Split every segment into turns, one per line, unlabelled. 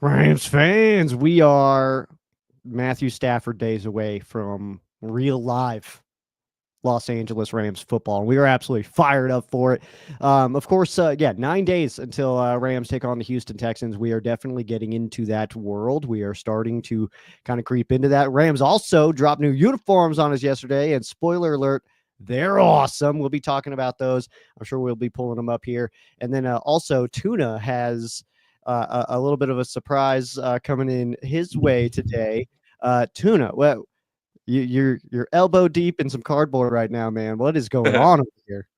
Rams fans, we are Matthew Stafford days away from real live Los Angeles Rams football. We are absolutely fired up for it. Of course, 9 days until Rams take on the Houston Texans. We are definitely getting into that world. We are starting to kind of creep into that. Rams also dropped new uniforms on us yesterday, and spoiler alert, they're awesome. We'll be talking about those. I'm sure we'll be pulling them up here. And then also, Tuna has a little bit of a surprise coming in his way today. Tuna, well, you're elbow deep in some cardboard right now, man. What is going on over here?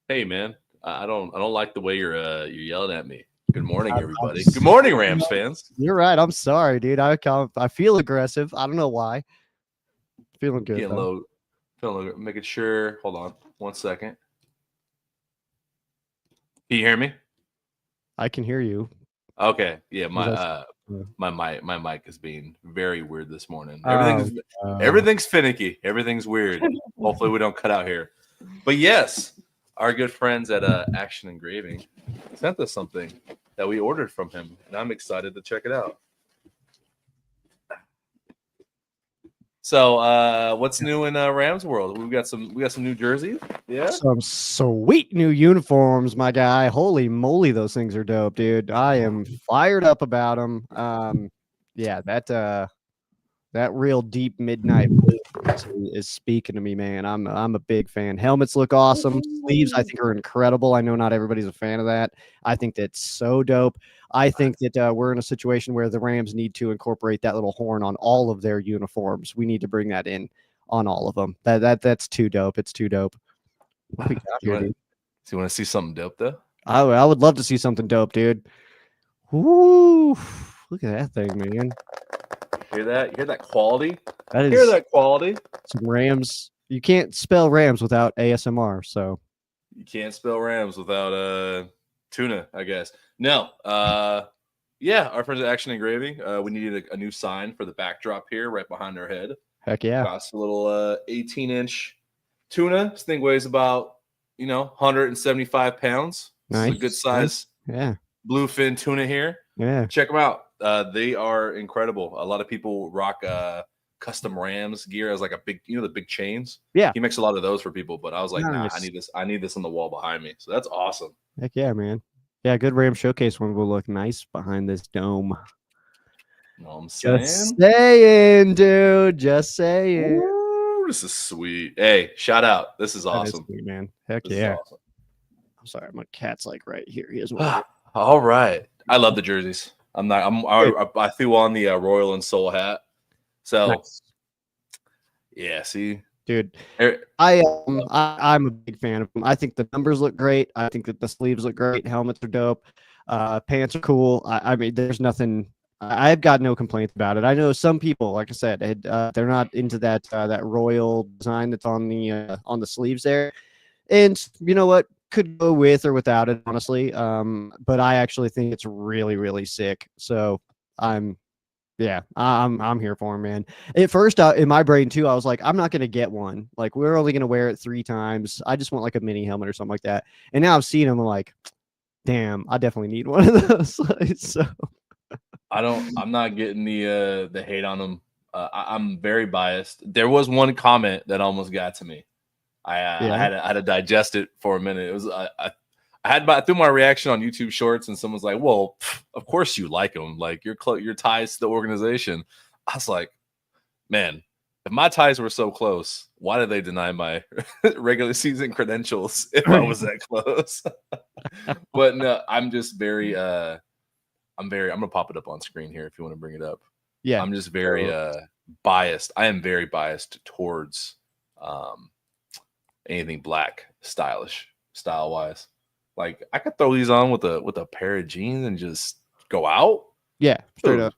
Hey man, I don't like the way you're yelling at me. Good morning,
I'm
everybody. Good morning, Rams
so-
fans.
You're right. I'm sorry, dude. I feel aggressive. I don't know why. Feeling good
Getting
though.
low, making sure. Hold on, 1 second. Can you hear me?
I can hear you.
Okay, yeah.
Was I-
My mic is being very weird this morning.
Oh,
Everything's finicky. Everything's weird. Hopefully, we don't cut out here. But yes, our good friends at Action Engraving sent us something that we ordered from him, and I'm excited to check it out. So, what's new in Rams world? We got some new jerseys. Yeah.
some sweet new uniforms, my guy. Holy moly, those things are dope, dude. I am fired up about them. Yeah, that real deep midnight blue is speaking to me, man. I'm a big fan. Helmets look awesome. Sleeves, I think, are incredible. I know not everybody's a fan of that. I think that's so dope. I think that we're in a situation where the Rams need to incorporate that little horn on all of their uniforms. We need to bring that in on all of them. That's too dope. It's too dope. What we got
You
here,
want
dude?
to see something dope though?
I would love to see something dope, dude. Woo! Look at that thing, man.
Hear that? You hear that quality?
That
Hear
is
that quality?
some Rams. You can't spell Rams without ASMR. So
You can't spell Rams without tuna, I guess. No. Yeah, our friends at Action Engraving. We needed a new sign for the backdrop here, right behind our head.
heck yeah.
Got us a little 18-inch tuna. This thing weighs about 175 pounds. This is a good
Nice.
size
Yeah.
bluefin tuna here.
Yeah.
Check them out. They are incredible. A lot of people rock custom Rams gear as like a big, the big chains.
Yeah.
He makes a lot of those for people, but I was like, nah, I
Nice.
need this. I need this on the wall behind me. So that's awesome.
Heck yeah, man. Yeah, good Ram showcase one will look nice behind this dome.
You know what I'm
Just
saying?
saying, dude. Just saying.
Ooh, this is sweet. Hey, shout out. This is
That is
awesome.
sweet, man. Heck
This is
yeah.
awesome.
I'm sorry, my cat's like right here. He is one.
All right. I love the jerseys. I threw on the Royal and Soul hat. So
Nice.
yeah, see,
Dude,
Er-
I'm a big fan of them. I think the numbers look great. I think that the sleeves look great. Helmets are dope. Pants are cool. I mean, there's nothing. I've got no complaints about it. I know some people, like I said, they're not into that royal design that's on the sleeves there. And you know what? Could go with or without it, honestly. But I actually think it's really, really sick. So I'm yeah, I'm here for him, man. At first, in my brain too, I was like, I'm not gonna get one. Like, we're only gonna wear it 3 times. I just want like a mini helmet or something like that. And now I've seen them, I'm like, damn, I definitely need one of those. So
I'm not getting the hate on them. I'm very biased. There was one comment that almost got to me. I had to digest it for a minute. It was I threw my reaction on YouTube Shorts, and someone's like, "Well, of course you like them. Like your ties to the organization." I was like, "Man, if my ties were so close, why did they deny my regular season credentials if I was that close?" But no, I'm just very I'm gonna pop it up on screen here if you want to bring it up.
yeah,
I'm just very biased. I am very biased towards anything black, stylish, style wise. Like I could throw these on with a pair of jeans and just go out.
yeah, straight up.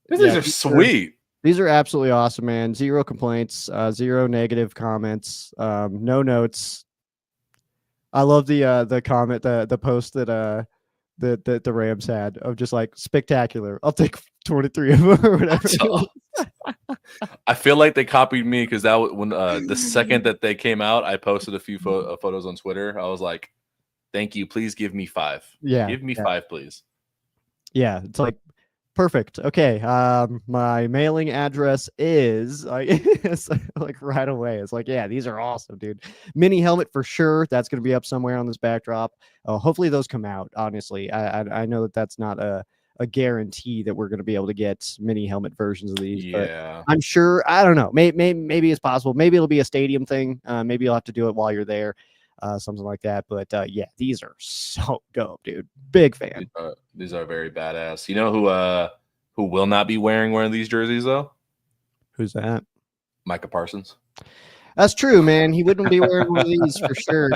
These
Yeah,
are sweet.
These are absolutely awesome, man. Zero complaints, zero negative comments, no notes. I love the comment, the post that the Rams had of just like spectacular. I'll take 23 of them or whatever.
I feel like they copied me because that was when the second that they came out, I posted a few photos on Twitter. I was like, "Thank you, please give me 5.
Yeah,
Give me 5, please."
yeah. It's like Perfect. Okay. My mailing address is it's like right away. It's like, yeah, these are awesome, dude. Mini helmet for sure. That's going to be up somewhere on this backdrop. Hopefully those come out. Honestly, I know that that's not a guarantee that we're going to be able to get mini helmet versions of these, but
Yeah.
I'm sure. I don't know. Maybe it's possible. Maybe it'll be a stadium thing. Maybe you'll have to do it while you're there. Something like that. But yeah, these are so dope, dude. Big fan.
These are very badass. You know who will not be wearing one of these jerseys though?
Who's that?
Micah Parsons.
That's true, man. He wouldn't be wearing one of these for sure.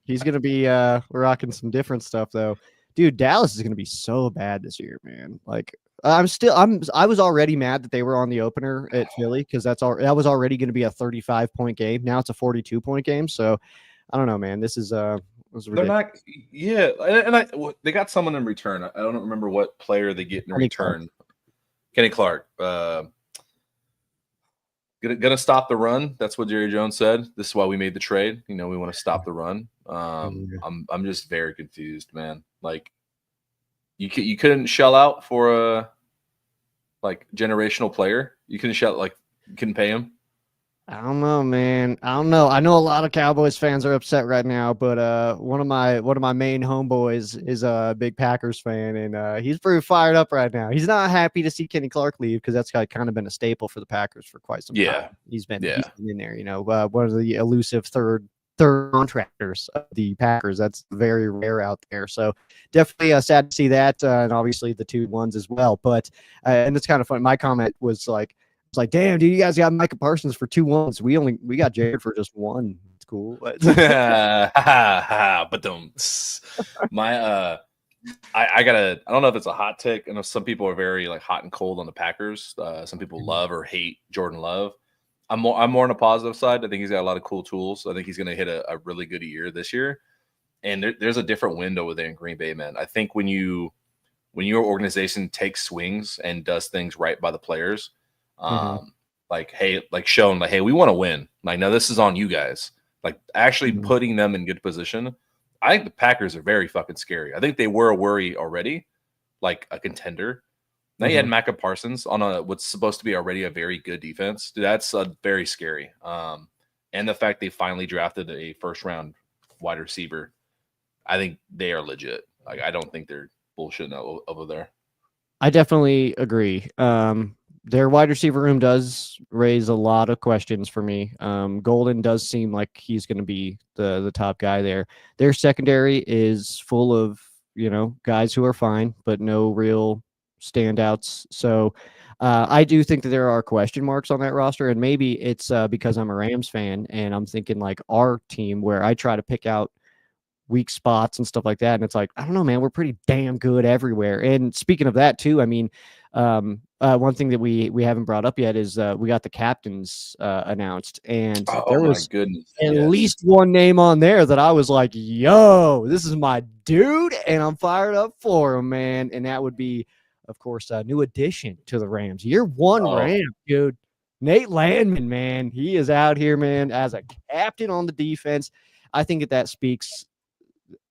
He's gonna be rocking some different stuff though. Dude, Dallas is gonna be so bad this year, man. Like I was already mad that they were on the opener at Philly because that was already gonna be a 35-point game. Now it's a 42-point game. So I don't know, man. This is was
They're
ridiculous.
not, yeah, they got someone in return. I don't remember what player they get in
Kenny Clark.
return. Kenny Clark. Gonna stop the run. That's what Jerry Jones said. This is why we made the trade. You know, we want to stop the run. I'm just very confused, man. Like, you couldn't shell out for a like generational player. You couldn't you couldn't pay him.
I don't know, man. I don't know. I know a lot of Cowboys fans are upset right now, but one of my main homeboys is a big Packers fan, and he's pretty fired up right now. He's not happy to see Kenny Clark leave because that's kind of been a staple for the Packers for quite some time. He's been in there, one of the elusive third contractors of the Packers. That's very rare out there. So definitely sad to see that, and obviously the 2-1s as well. But and it's kind of fun. My comment was like. It's like, damn, dude, you guys got Micah Parsons for 2-1s. We got Jared for just one. It's cool.
But my I don't know if it's a hot take. I know some people are very like hot and cold on the Packers. Some people love or hate Jordan Love. I'm more on the positive side. I think he's got a lot of cool tools. I think he's going to hit a really good year this year. And there's a different window within Green Bay, man. I think when your organization takes swings and does things right by the players, like, hey, like showing like, hey, we want to win. Like, no, this is on you guys. Like actually putting them in good position. I think the Packers are very fucking scary. I think they were a worry already, like a contender. Now you had Micah Parsons on what's supposed to be already a very good defense. Dude, that's very scary. And the fact they finally drafted a first-round wide receiver, I think they are legit. Like, I don't think they're bullshitting over there.
I definitely agree. Their wide receiver room does raise a lot of questions for me. Golden does seem like he's going to be the top guy there. Their secondary is full of, guys who are fine, but no real standouts. So I do think that there are question marks on that roster, and maybe it's because I'm a Rams fan and I'm thinking like our team where I try to pick out weak spots and stuff like that. And it's like, I don't know, man, we're pretty damn good everywhere. And speaking of that too, I mean, one thing that we haven't brought up yet is we got the captains announced, and there was at least one name on there that I was like, yo, this is my dude, and I'm fired up for him, man. And that would be, of course, a new addition to the Rams. Year one Ram, dude. Nate Landman, man. He is out here, man, as a captain on the defense. I think that speaks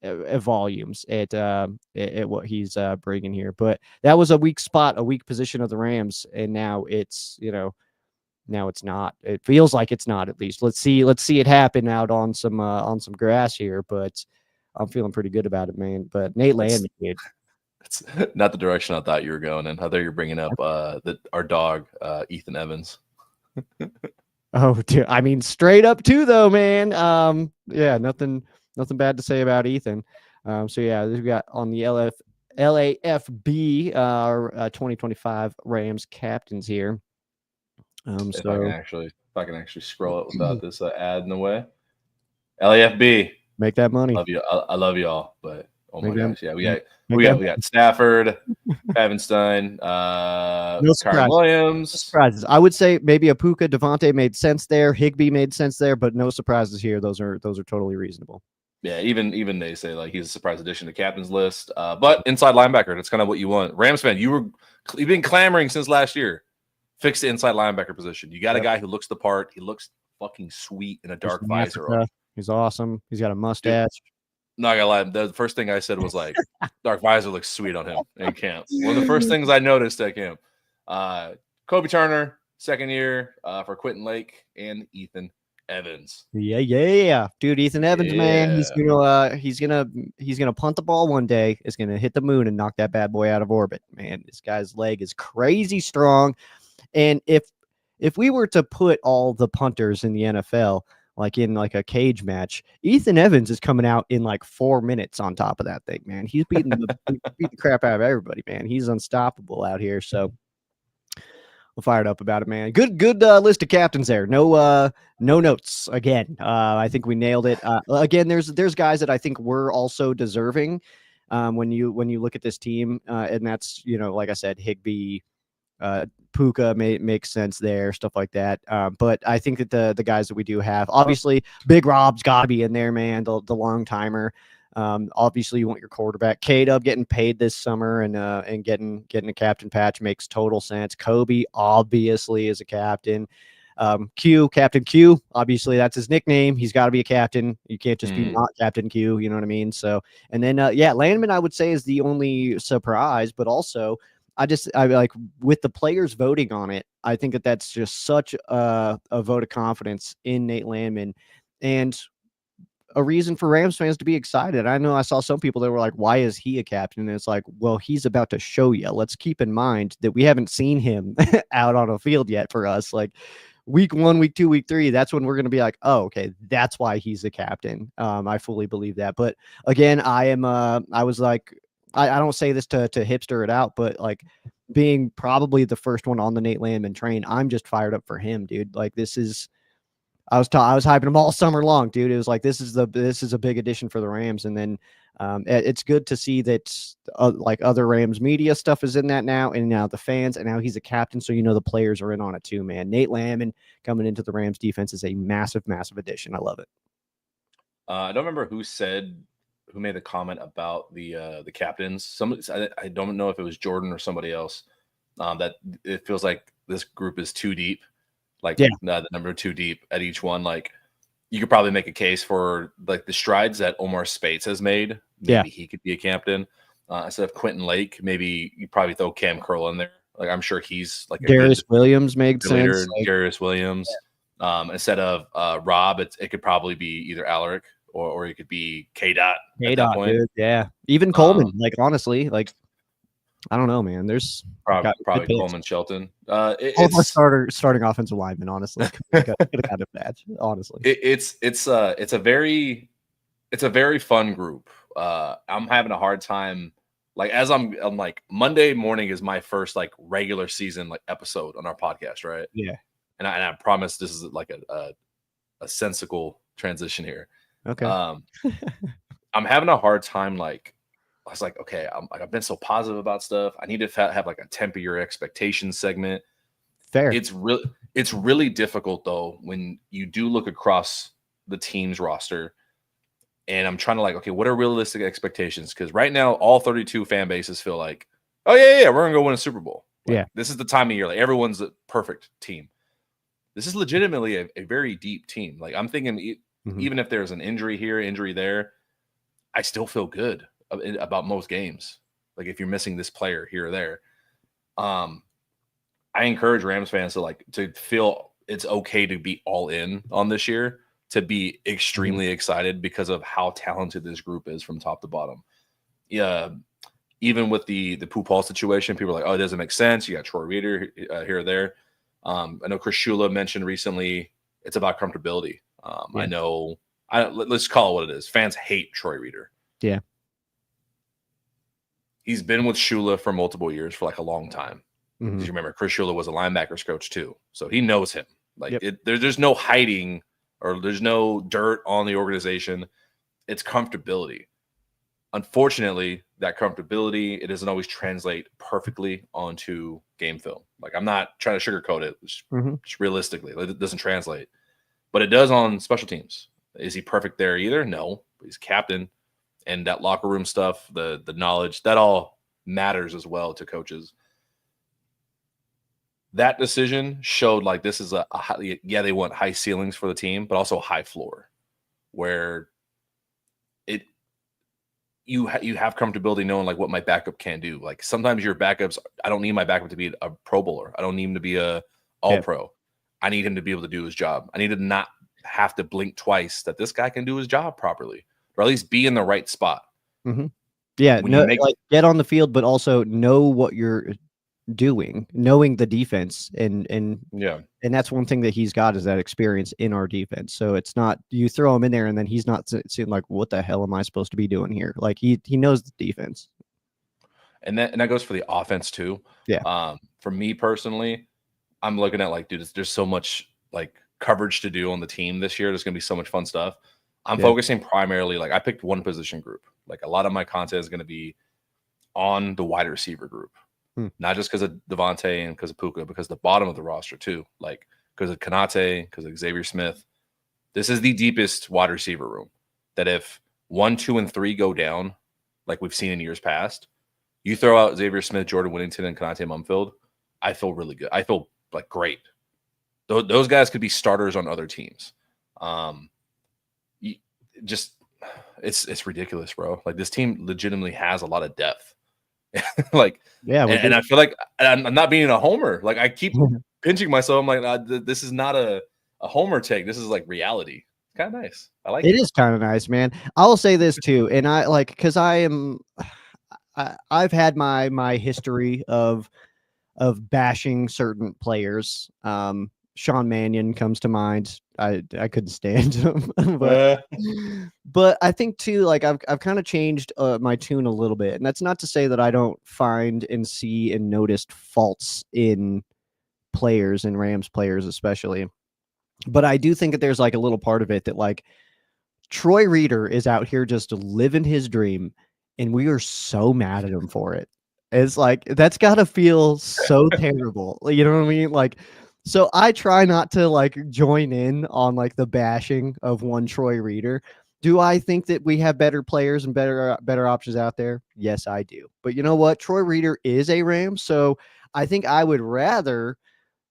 volumes at what he's bringing here. But that was a weak spot, a weak position of the Rams, and now it's now it's not. It feels like it's not, at least. Let's see it happen out on some grass here, but I'm feeling pretty good about it, man. But Nate Landman, dude.
It's not the direction I thought you were going in. I thought you were bringing up our dog, Ethan Evans.
Oh, dude. I mean, straight up too, though, man. Yeah, nothing bad to say about Ethan. So yeah, we got on the LAFB, our 2025 Rams captains here.
If I can actually scroll it without this ad in the way. LAFB,
make that money.
Love you. I love y'all, but oh my gosh, yeah, we got Stafford, Havenstein, Kyren Williams.
No surprises. I would say maybe a Puka Devontae made sense there. Higbee made sense there, but no surprises here. Those are totally reasonable.
Yeah, even they say like he's a surprise addition to captain's list. But inside linebacker, that's kind of what you want. Rams fan, you've been clamoring since last year. Fix the inside linebacker position. You got a guy who looks the part. He looks fucking sweet in a dark visor.
He's awesome. He's got a mustache.
Not gonna lie, the first thing I said was like, Dark Visor looks sweet on him in camp. One of the first things I noticed at camp. Kobe Turner, second year for Quentin Lake and Ethan Evans.
Yeah, dude. Ethan Evans, man,
Yeah.
he's gonna punt the ball one day. It's gonna hit the moon and knock that bad boy out of orbit. Man, this guy's leg is crazy strong. And if we were to put all the punters in the NFL like in like a cage match, Ethan Evans is coming out in like 4 minutes on top of that thing, man. He's beating the crap out of everybody, man. He's unstoppable out here. So I'm fired up about it, man. Good list of captains there. No notes again. I think we nailed it. Again, there's guys that I think were also deserving when you look at this team, and that's, you know, like I said, Higbee, Puka makes sense there, stuff like that. But I think that the guys that we do have, obviously, Big Rob's got to be in there, man. The long timer. Obviously, you want your quarterback. K-Dub getting paid this summer and getting a captain patch makes total sense. Kobe obviously is a captain. Captain Q, obviously that's his nickname. He's got to be a captain. You can't just be not Captain Q. You know what I mean? So, and then Landman, I would say, is the only surprise, but also I like with the players voting on it. I think that's just such a vote of confidence in Nate Landman, and a reason for Rams fans to be excited. I know I saw some people that were like, why is he a captain? And it's like, well, he's about to show you. Let's keep in mind that we haven't seen him out on a field yet for us. Like week 1, week 2, week 3, that's when we're going to be like, oh, okay, that's why he's the captain. I fully believe that. But again, I was like, I don't say this to hipster it out, but like being probably the first one on the Nate Landman train, I'm just fired up for him, dude. Like this is, I was hyping him all summer long, dude. It was like this is a big addition for the Rams, and then it's good to see that like other Rams media stuff is in that now, and now the fans, and now he's a captain, so you know the players are in on it too, man. Nate Landman coming into the Rams defense is a massive addition. I love it.
I don't remember who made the comment about the captains. I don't know if it was Jordan or somebody else. That it feels like this group is too deep. Like the number 2 deep at each one. Like you could probably make a case for like the strides that Omar Spates has made. Maybe he could be a captain instead of Quentin Lake. Maybe you probably throw Cam Curl in there. Like I'm sure he's like a
Darius Williams made sense.
Like, Darius Williams instead of Rob. It could probably be either Alaric or it could be K Dot.
Dude. Yeah, even Coleman. Like honestly, like. I don't know, man. There's
probably Coleman Shelton.
It's starting offensive lineman, honestly. Could have got a badge, honestly.
It's a very fun group. I'm having a hard time. Like as I'm like Monday morning is my first like regular season like episode on our podcast, right?
Yeah.
And I promise this is like a sensical transition here.
Okay.
I'm having a hard time like. I was like, okay, I've been so positive about stuff. I need to have like a temper your expectations segment.
Fair.
It's really difficult though when you do look across the team's roster, and I'm trying to like, okay, what are realistic expectations? Because right now, all 32 fan bases feel like, oh yeah, we're gonna go win a Super Bowl. Like, this is the time of year. Like everyone's a perfect team. This is legitimately a very deep team. Like I'm thinking, even if there's an injury here, injury there, I still feel good about most games. Like if you're missing this player here or there, I encourage Rams fans to feel it's okay to be all in on this year, to be extremely excited because of how talented this group is from top to bottom. Yeah, even with the Pooh situation, people are like, oh, it doesn't make sense. You got Troy Reader here or there. I know Chris Shula mentioned recently it's about comfortability. I know. Let's call it what it is. Fans hate Troy Reader.
Yeah.
He's been with Shula for multiple years for like a long time. Because you remember, Chris Shula was a linebackers coach too. So he knows him. Like there's no hiding or there's no dirt on the organization. It's comfortability. Unfortunately, that comfortability, it doesn't always translate perfectly onto game film. Like I'm not trying to sugarcoat it. Just realistically, it doesn't translate. But it does on special teams. Is he perfect there either? No. But he's captain. And that locker room stuff, the knowledge, that all matters as well to coaches. That decision showed like this is a high, they want high ceilings for the team, but also high floor, where you have comfortability knowing like what my backup can do. Like sometimes your backups, I don't need my backup to be a Pro Bowler. I don't need him to be a All Pro. I need him to be able to do his job. I need to not have to blink twice that this guy can do his job properly, or at least be in the right spot.
Mm-hmm. Yeah,
when you make
like get on the field, but also know what you're doing, knowing the defense, and
yeah.
And that's one thing that he's got is that experience in our defense. So it's not you throw him in there and then he's not seeing like, what the hell am I supposed to be doing here? Like he knows the defense.
And that goes for the offense too.
Yeah.
For me personally, I'm looking at like, dude, there's so much like coverage to do on the team this year. There's gonna be so much fun stuff. I'm focusing primarily, like I picked one position group. Like a lot of my content is gonna be on the wide receiver group. Not just because of Devontae and because of Puka, because the bottom of the roster too, like because of Kanate, because of Xavier Smith. This is the deepest wide receiver room that if 1, 2, and 3 go down, like we've seen in years past, you throw out Xavier Smith, Jordan Whittington, and Kanate Mumfield, I feel really good. I feel like great. Those guys could be starters on other teams. It's ridiculous, bro. Like this team legitimately has a lot of depth. Like,
yeah,
and I feel like I'm not being a homer. Like I keep pinching myself. I'm like, this is not a homer take. This is like reality. It's kind of nice. I like it.
It is kind of nice, man. I'll say this too, and I like because I've had my history of bashing certain players. Sean Mannion comes to mind. I couldn't stand him, but I think too, like I've kind of changed my tune a little bit, and that's not to say that I don't find and see and noticed faults in players and Rams players especially, but I do think that there's like a little part of it that like Troy Reeder is out here just living his dream, and we are so mad at him for it. It's like that's gotta feel so terrible. You know what I mean? Like, so I try not to like join in on like the bashing of one Troy Reeder. Do I think that we have better players and better options out there? Yes, I do. But you know what? Troy Reeder is a Ram, so I think I would rather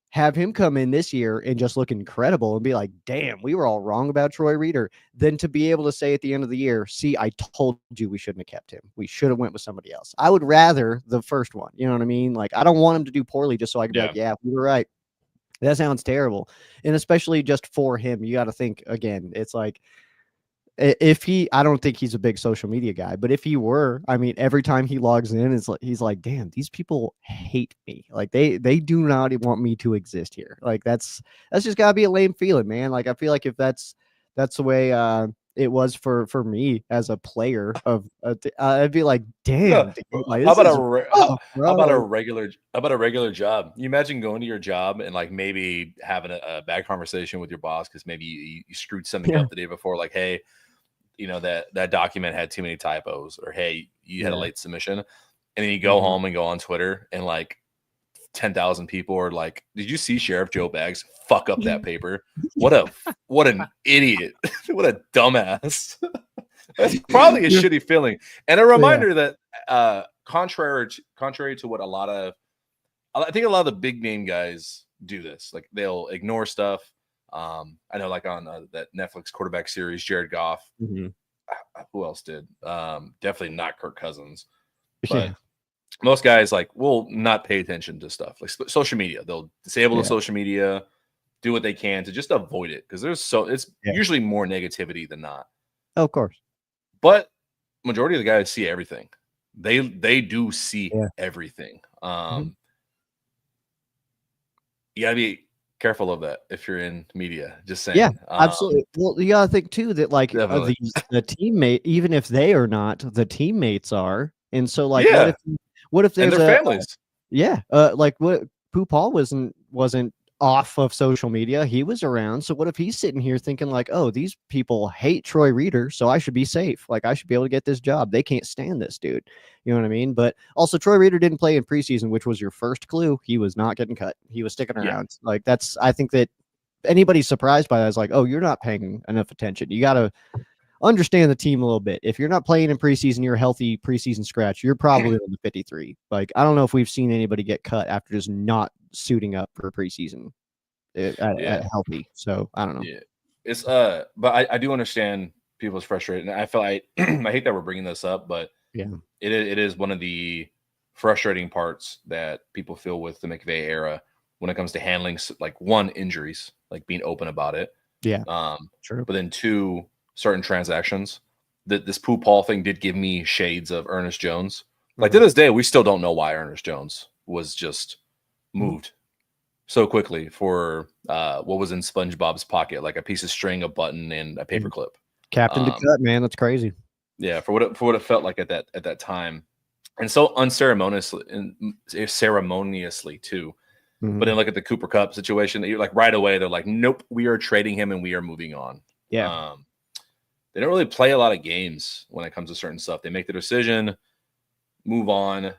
have him come in this year and just look incredible and be like, damn, we were all wrong about Troy Reeder, than to be able to say at the end of the year, see, I told you we shouldn't have kept him. We should have went with somebody else. I would rather the first one. You know what I mean? Like, I don't want him to do poorly just so I can be like, yeah, we were right. That sounds terrible. And especially just for him, you got to think again, it's like, if I don't think he's a big social media guy, but if he were, I mean, every time he logs in, it's like he's like, damn, these people hate me. Like they do not want me to exist here. Like that's just gotta be a lame feeling, man. Like I feel like if that's the way it was for me as a player of I'd be like, damn, dude, like,
how about a regular job? You imagine going to your job and like maybe having a bad conversation with your boss because maybe you screwed something up the day before, like, hey, you know, that document had too many typos, or hey, you had a late submission, and then you go home and go on Twitter and like 10,000 people are like, did you see Sheriff Joe Baggs fuck up that paper? What an idiot. What a dumbass. That's probably a shitty feeling. And a reminder that contrary to what I think a lot of the big name guys do this. Like they'll ignore stuff. I know like on that Netflix quarterback series, Jared Goff. Who else did? Definitely not Kirk Cousins. But most guys like will not pay attention to stuff like social media. They'll disable the social media, do what they can to just avoid it because it's usually more negativity than not.
Oh, of course.
But majority of the guys see everything. They do see everything. You gotta be careful of that if you're in media. Just saying.
Yeah, absolutely. Well, you gotta think too that like the teammate, even if they are not, the teammates are, and so like, what if there's
and their families?
Like what Paul wasn't off of social media. He was around. So what if he's sitting here thinking like, oh, these people hate Troy Reeder, so I should be safe. Like I should be able to get this job. They can't stand this dude. You know what I mean? But also Troy Reeder didn't play in preseason, which was your first clue. He was not getting cut. He was sticking around. Like I think that anybody surprised by that is like, oh, you're not paying enough attention. You got to understand the team a little bit. If you're not playing in preseason, you're a healthy preseason scratch. You're probably in the 53. Like, I don't know if we've seen anybody get cut after just not suiting up for preseason at healthy. So I don't know.
Yeah, it's but I do understand people's frustrated. And I feel I hate that we're bringing this up, but
Yeah.
it is one of the frustrating parts that people feel with the McVay era when it comes to handling like one injuries, like being open about it.
Yeah.
But then two certain transactions. That this Pooh Paul thing did give me shades of Ernest Jones. Like to this day, we still don't know why Ernest Jones was just moved so quickly for what was in SpongeBob's pocket, like a piece of string, a button, and a paperclip.
Captain to cut, man. That's crazy.
Yeah, for what it felt like at that time, and so unceremoniously and ceremoniously too. But then look at the Cooper Cup situation. That you're like right away, they're like, nope, we are trading him and we are moving on.
Yeah.
They don't really play a lot of games when it comes to certain stuff. They make the decision, move on.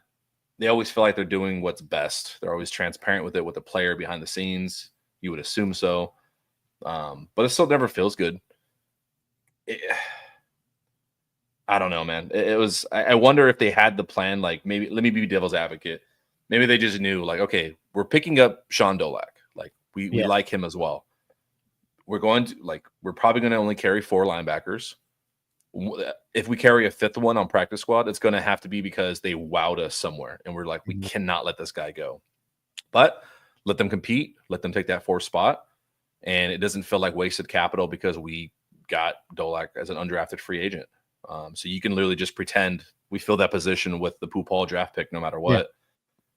They always feel like they're doing what's best. They're always transparent with it with the player behind the scenes. You would assume so. But it still never feels good. I don't know, man. It was. I wonder if they had the plan. Like maybe let me be devil's advocate. Maybe they just knew, like, okay, we're picking up Sean Dolak. Like we like him as well. We're probably going to only carry 4 linebackers. If we carry a 5th one on practice squad, it's going to have to be because they wowed us somewhere, and we're like, we cannot let this guy go. But let them compete. Let them take that 4th spot, and it doesn't feel like wasted capital because we got Dolak as an undrafted free agent. So you can literally just pretend we fill that position with the Pooh Paul draft pick no matter what. Yeah.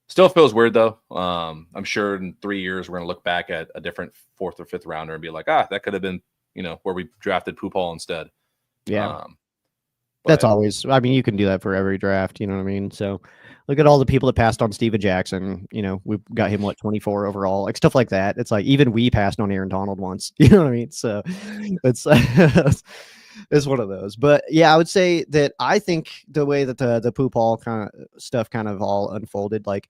Still feels weird, though. I'm sure in 3 years we're going to look back at a different 4th or 5th rounder and be like, that could have been, where we drafted Pooh Paul instead.
Yeah. That's always, I mean, you can do that for every draft, you know what I mean? So look at all the people that passed on Steven Jackson. We got him, 24 overall, like stuff like that. It's like, even we passed on Aaron Donald once, you know what I mean? So it's, it's one of those. But yeah, I would say that I think the way that the Pooh Paul kind of stuff kind of all unfolded, like,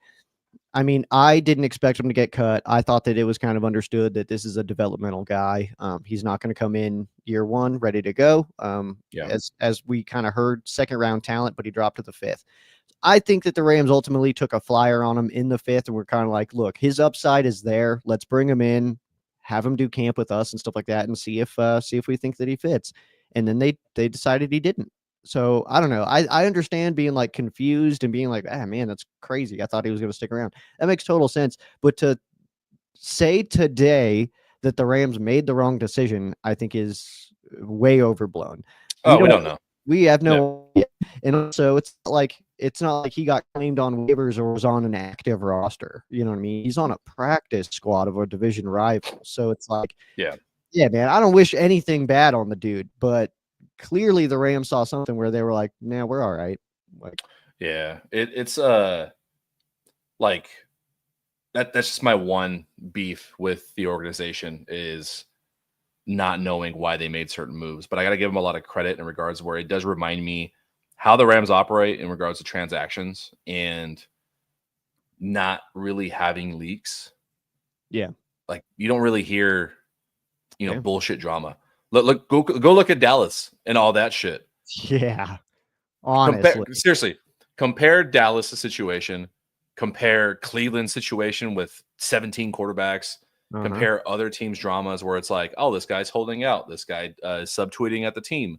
I mean, I didn't expect him to get cut. I thought that it was kind of understood that this is a developmental guy. He's not going to come in year 1 ready to go. As we kind of heard, 2nd round talent, but he dropped to the 5th. I think that the Rams ultimately took a flyer on him in the 5th, and we're kind of like, look, his upside is there. Let's bring him in, have him do camp with us and stuff like that, and see if we think that he fits. And then they decided he didn't. So I don't know. I understand being like confused and being like, man, that's crazy. I thought he was going to stick around. That makes total sense. But to say today that the Rams made the wrong decision, I think is way overblown.
We don't know.
We have no idea. And also it's not like he got claimed on waivers or was on an active roster. You know what I mean? He's on a practice squad of a division rival. So it's like, yeah, man, I don't wish anything bad on the dude, but clearly the Rams saw something where they were like, nah, we're all right. Like,
yeah, it's like that's just my one beef with the organization is not knowing why they made certain moves. But I got to give them a lot of credit in regards where it does remind me how the Rams operate in regards to transactions and not really having leaks.
Yeah.
Like you don't really hear, bullshit drama. Go look at Dallas and all that shit.
Yeah. Honestly.
Seriously, compare Dallas' situation, compare Cleveland's situation with 17 quarterbacks, compare other teams' dramas where it's like, oh, this guy's holding out. This guy is subtweeting at the team.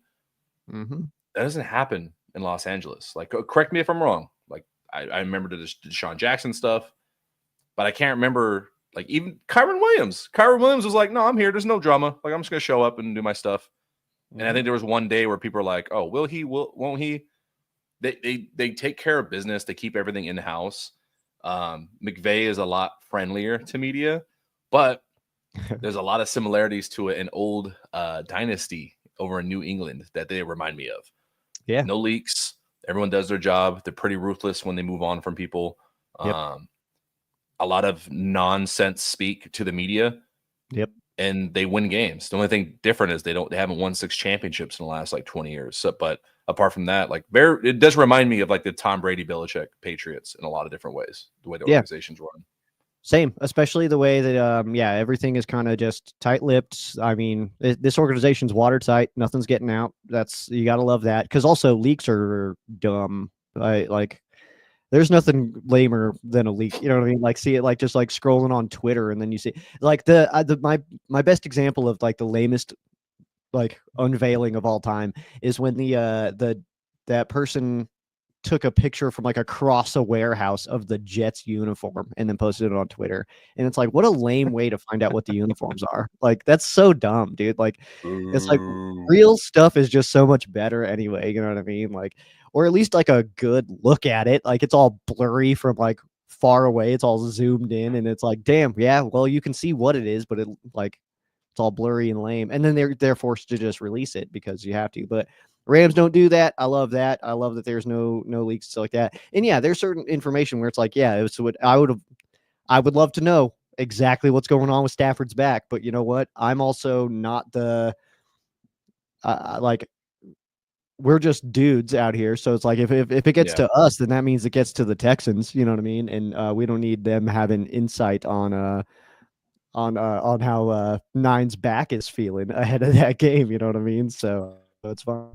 That doesn't happen in Los Angeles. Like, correct me if I'm wrong. Like, I remember the Deshaun Jackson stuff, but I can't remember, like, even Kyron Williams. Kyron Williams was like, no, I'm here. There's no drama. Like, I'm just going to show up and do my stuff. And I think there was one day where people were like, oh, will he? Won't he? They take care of business. They keep everything in-house. McVay is a lot friendlier to media, but there's a lot of similarities to an old dynasty over in New England that they remind me of.
Yeah.
No leaks. Everyone does their job. They're pretty ruthless when they move on from people.
Yep.
A lot of nonsense speak to the media.
Yep.
And they win games. The only thing different is they haven't won 6 championships in the last 20 years. So, but apart from that, it does remind me of the Tom Brady, Belichick Patriots in a lot of different ways, the way the organization's run.
Same, especially the way that, everything is kind of just tight-lipped. I mean, this organization's watertight. Nothing's getting out. You got to love that. Because also leaks are dumb. There's nothing lamer than a leak. You know what I mean? Like, see it just scrolling on Twitter, and then you see my best example of the lamest like unveiling of all time is when that person took a picture from like across a warehouse of the Jets uniform and then posted it on Twitter. And it's like, what a lame way to find out what the uniforms are. Like, that's so dumb, dude. Like, it's like
Ooh.
real stuff is just so much better anyway. You know what I mean? Like, or at least like a good look at it. Like, it's all blurry from like far away. It's all zoomed in, and it's like, damn, yeah. Well, you can see what it is, but it like it's all blurry and lame. And then they're forced to just release it because you have to. But Rams don't do that. I love that. I love that there's no leaks like that. And yeah, there's certain information where it's like, yeah, it was what I would love to know exactly what's going on with Stafford's back. But you know what? I'm also not the like we're just dudes out here. So it's like if it gets
Yeah.
to us, then that means it gets to the Texans. You know what I mean? And we don't need them having insight on how Nine's back is feeling ahead of that game. You know what I mean? So it's fine.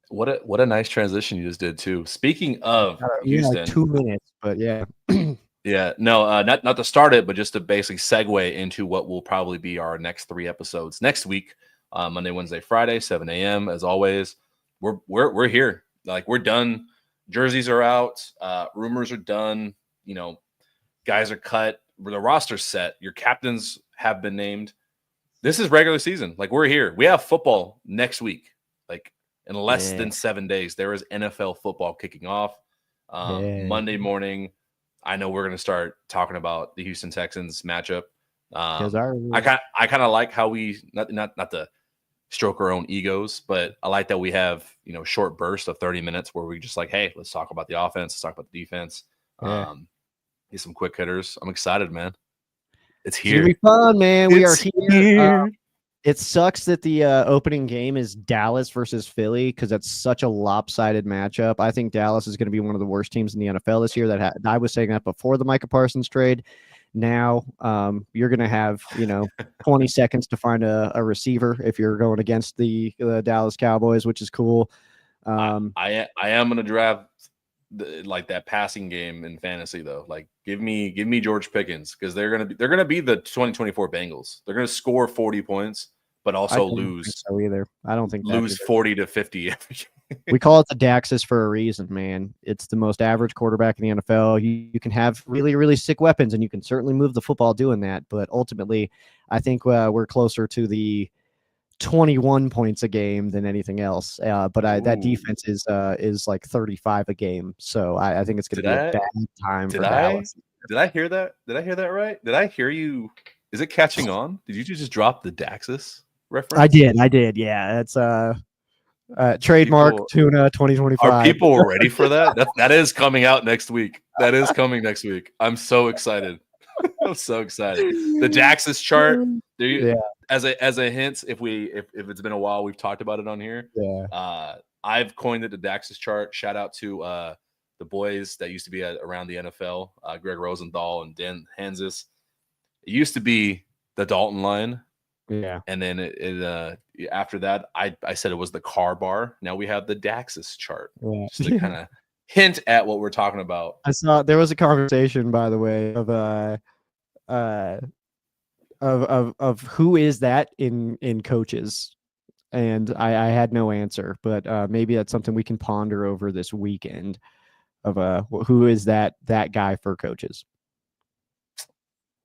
What a nice transition you just did too. Speaking of
Yeah, like
Houston,
2 minutes, but yeah.
yeah, no, not to start it, but just to basically segue into what will probably be our next 3 episodes next week, Monday, Wednesday, Friday, 7 a.m. As always, we're here. Like, we're done. Jerseys are out. Rumors are done. You know, guys are cut. The roster's set. Your captains have been named. This is regular season. Like, we're here. We have football next week. Like, in less
Yeah,
than 7 days, there is NFL football kicking off.
yeah.
Monday morning, I know we're going to start talking about the Houston Texans matchup.
Because
I kind of like how we not to stroke our own egos, but I like that we have, short bursts of 30 minutes where we just like, hey, let's talk about the offense, let's talk about the defense,
yeah.
get some quick hitters. I'm excited, man. It's
It's gonna
here.
be fun, man. We are
It's
here.
here.
It sucks that the opening game is Dallas versus Philly because that's such a lopsided matchup. I think Dallas is going to be one of the worst teams in the NFL this year. I was saying that before the Micah Parsons trade. Now you're going to have 20 seconds to find a receiver if you're going against the Dallas Cowboys, which is cool.
I am going to draft like that passing game in fantasy though. Like, give me George Pickens, because they're gonna be the 2024 Bengals. They're gonna score 40 points, but
I
also
don't think
lose
so either. I don't think that either.
40 to 50 every game.
We call it the Daxus for a reason, man. It's the most average quarterback in the NFL. You can have really, really sick weapons, and you can certainly move the football doing that. But ultimately, I think we're closer to the 21 points a game than anything else. But that
Ooh.
defense is like 35 a game. So I think it's going to
Did
be a
I
bad time
did
for
I
Dallas.
did I hear that? Did I hear that right? Did I hear you? Is it catching on? Did you just drop the Daxus reference?
I did. Yeah, it's trademark
People
Tuna
Are
2025.
people ready for that? That is coming out next week. That is coming next week. I'm so excited. I'm so excited. The Daxus chart. There you,
Yeah,
as a hint, if it's been a while, we've talked about it on here.
yeah.
I've coined it the Daxus chart. Shout out to the boys that used to be around the NFL, Greg Rosenthal and Dan Hansis. It used to be the Dalton line.
Yeah.
And then after that, I said it was the car bar. Now we have the Daxus chart,
Yeah.
just to kind of hint at what we're talking about.
I saw there was a conversation, by the way, uh of who is that in coaches, and I had no answer, but maybe that's something we can ponder over this weekend of who is that guy for coaches.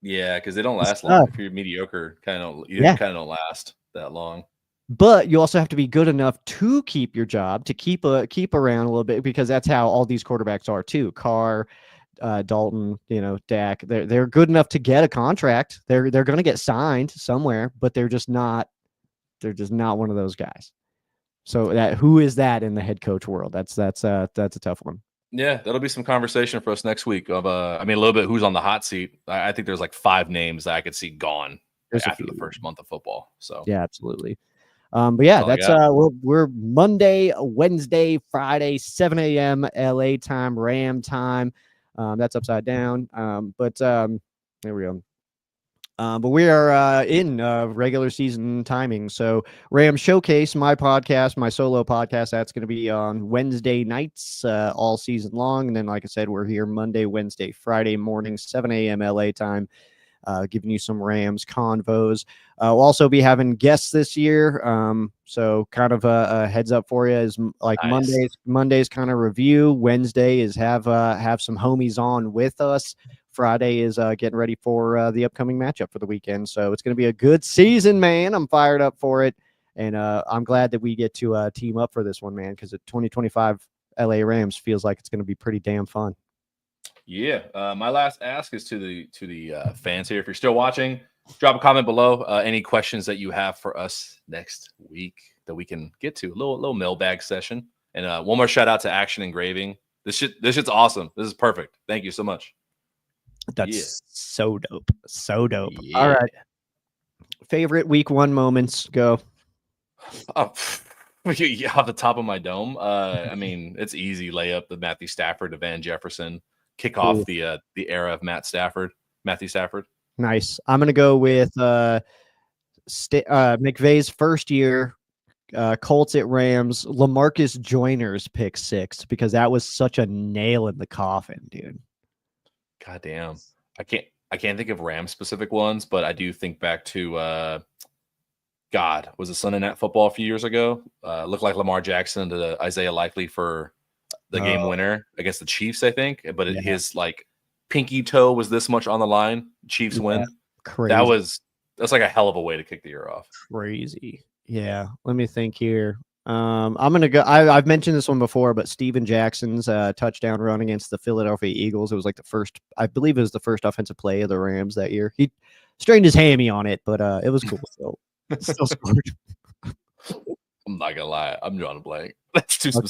Yeah, because they don't
It's
last long.
tough.
If you're mediocre, you
Yeah.
kind of don't last that long.
But you also have to be good enough to keep your job, to keep around a little bit, because that's how all these quarterbacks are too. Carr, Dalton, Dak. They're good enough to get a contract. They're going to get signed somewhere, but they're just not one of those guys. So who is that in the head coach world? That's a tough one.
Yeah, that'll be some conversation for us next week. Of a little bit who's on the hot seat. I think there's like 5 names that I could see gone
There's a
after the
few.
first month of football. So
Yeah, absolutely. But yeah,
all I
that's
got.
we're Monday, Wednesday, Friday, 7 a.m. LA time, Ram time. That's upside down. There we go. But we are in regular season timing. So Ram Showcase, my podcast, my solo podcast, that's going to be on Wednesday nights all season long. And then, like I said, we're here Monday, Wednesday, Friday morning, 7 a.m. LA time. giving you some Rams convos. We'll also be having guests this year. So kind of a heads up for you is like
Nice.
Monday's kind of review. Wednesday is have some homies on with us. Friday is getting ready for the upcoming matchup for the weekend. So it's going to be a good season, man. I'm fired up for it. And I'm glad that we get to team up for this one, man, because the 2025 LA Rams feels like it's going to be pretty damn fun.
Yeah. My last ask is to the fans here. If you're still watching, drop a comment below. Any questions that you have for us next week that we can get to. A little mailbag session. And one more shout out to Action Engraving. This shit's awesome. This is perfect. Thank you so much.
That's so dope. So dope.
Yeah.
All right. Favorite week 1 moments. Go.
Off the top of my dome. I mean, it's easy layup the Matthew Stafford to Van Jefferson. Kick off the era of Matthew Stafford.
Nice. I'm gonna go with McVay's first year, Colts at Rams, LaMarcus Joyner's pick 6, because that was such a nail in the coffin, dude.
God damn. I can't think of Rams specific ones, but I do think back to was it Sunday Night Football a few years ago? Looked like Lamar Jackson to Isaiah Likely for the game winner against the Chiefs, I think. But his like pinky toe was this much on the line. Chiefs win.
Crazy.
That's like a hell of a way to kick the year off.
Crazy. Yeah. Let me think here. I'm gonna go. I've mentioned this one before, but Steven Jackson's touchdown run against the Philadelphia Eagles. It was like I believe it was the first offensive play of the Rams that year. He strained his hammy on it, but it was cool. Still scored.
I'm not gonna lie. I'm drawing a blank. That's too specific.